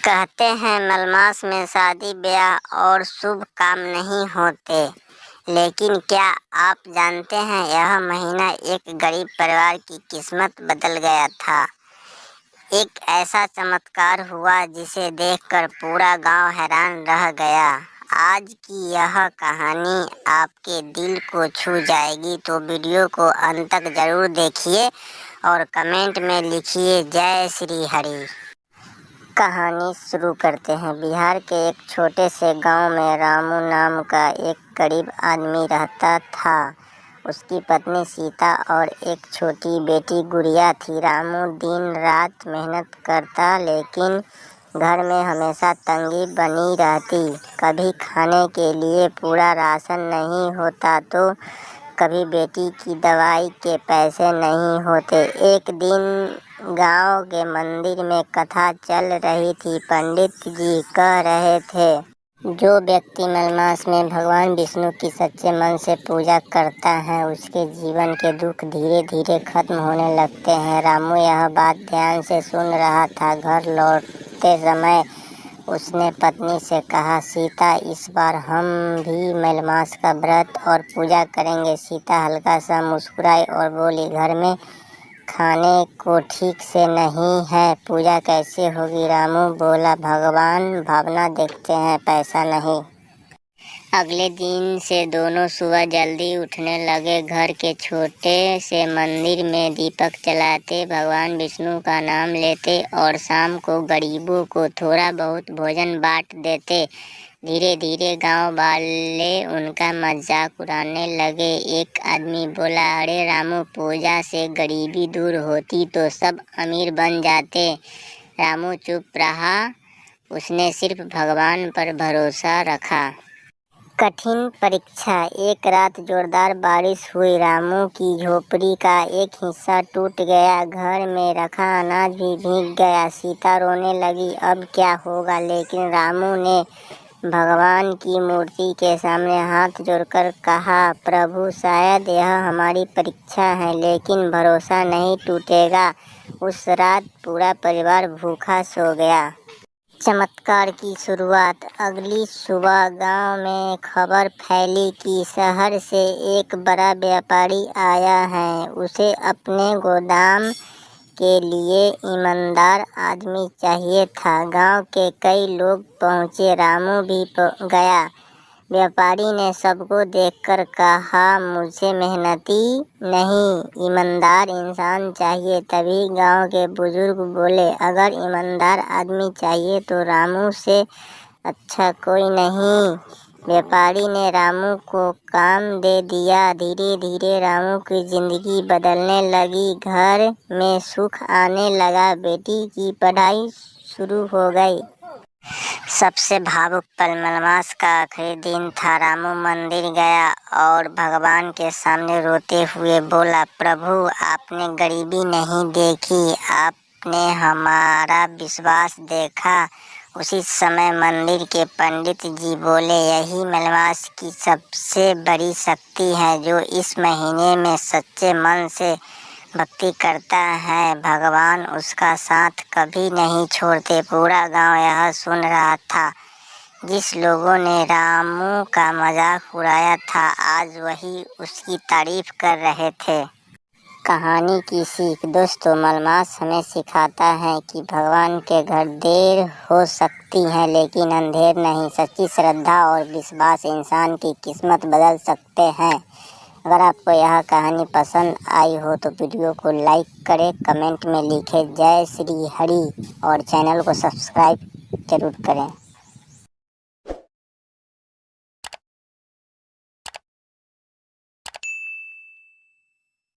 कहते हैं मलमास में शादी ब्याह और शुभ काम नहीं होते, लेकिन क्या आप जानते हैं यह महीना एक गरीब परिवार की किस्मत बदल गया था। एक ऐसा चमत्कार हुआ जिसे देखकर पूरा गांव हैरान रह गया। आज की यह कहानी आपके दिल को छू जाएगी, तो वीडियो को अंत तक जरूर देखिए और कमेंट में लिखिए जय श्री हरि। कहानी शुरू करते हैं। बिहार के एक छोटे से गांव में रामू नाम का एक गरीब आदमी रहता था। उसकी पत्नी सीता और एक छोटी बेटी गुड़िया थी। रामू दिन रात मेहनत करता, लेकिन घर में हमेशा तंगी बनी रहती। कभी खाने के लिए पूरा राशन नहीं होता तो कभी बेटी की दवाई के पैसे नहीं होते। एक दिन गांव के मंदिर में कथा चल रही थी। पंडित जी कह रहे थे, जो व्यक्ति मलमास में भगवान विष्णु की सच्चे मन से पूजा करता है, उसके जीवन के दुख धीरे धीरे खत्म होने लगते हैं। रामू यह बात ध्यान से सुन रहा था। घर लौटते समय उसने पत्नी से कहा, सीता, इस बार हम भी मलमास का व्रत और पूजा करेंगे। सीता हल्का सा मुस्कुराई और बोली, घर में खाने को ठीक से नहीं है, पूजा कैसे होगी। रामू बोला, भगवान भावना देखते हैं, पैसा नहीं। अगले दिन से दोनों सुबह जल्दी उठने लगे। घर के छोटे से मंदिर में दीपक जलाते, भगवान विष्णु का नाम लेते और शाम को गरीबों को थोड़ा बहुत भोजन बांट देते। धीरे धीरे गांव वाले उनका मजाक उड़ाने लगे। एक आदमी बोला, अरे रामू, पूजा से गरीबी दूर होती तो सब अमीर बन जाते। रामू चुप रहा। उसने सिर्फ भगवान पर भरोसा रखा। कठिन परीक्षा। एक रात जोरदार बारिश हुई। रामू की झोपड़ी का एक हिस्सा टूट गया। घर में रखा अनाज भी भीग गया। सीता रोने लगी, अब क्या होगा। लेकिन रामू ने भगवान की मूर्ति के सामने हाथ जोड़कर कहा, प्रभु, शायद यह हमारी परीक्षा है, लेकिन भरोसा नहीं टूटेगा। उस रात पूरा परिवार भूखा सो गया। चमत्कार की शुरुआत। अगली सुबह गांव में खबर फैली कि शहर से एक बड़ा व्यापारी आया है। उसे अपने गोदाम के लिए ईमानदार आदमी चाहिए था। गांव के कई लोग पहुंचे, रामू भी गया। व्यापारी ने सबको देखकर कहा, मुझे मेहनती नहीं, ईमानदार इंसान चाहिए। तभी गांव के बुजुर्ग बोले, अगर ईमानदार आदमी चाहिए तो रामू से अच्छा कोई नहीं। व्यापारी ने रामू को काम दे दिया। धीरे धीरे रामू की जिंदगी बदलने लगी। घर में सुख आने लगा। बेटी की पढ़ाई शुरू हो गई। सबसे भावुक पल मलमास का आखिरी दिन था। रामू मंदिर गया और भगवान के सामने रोते हुए बोला, प्रभु, आपने गरीबी नहीं देखी, आपने हमारा विश्वास देखा। उसी समय मंदिर के पंडित जी बोले, यही मलमास की सबसे बड़ी शक्ति है। जो इस महीने में सच्चे मन से भक्ति करता है, भगवान उसका साथ कभी नहीं छोड़ते। पूरा गांव यह सुन रहा था। जिस लोगों ने रामू का मजाक उड़ाया था, आज वही उसकी तारीफ कर रहे थे। कहानी की सीख। दोस्तों, मलमास हमें सिखाता है कि भगवान के घर देर हो सकती है, लेकिन अंधेर नहीं। सच्ची श्रद्धा और विश्वास इंसान की किस्मत बदल सकते हैं। अगर आपको यह कहानी पसंद आई हो तो वीडियो को लाइक करें, कमेंट में लिखें जय श्री हरि और चैनल को सब्सक्राइब जरूर करें।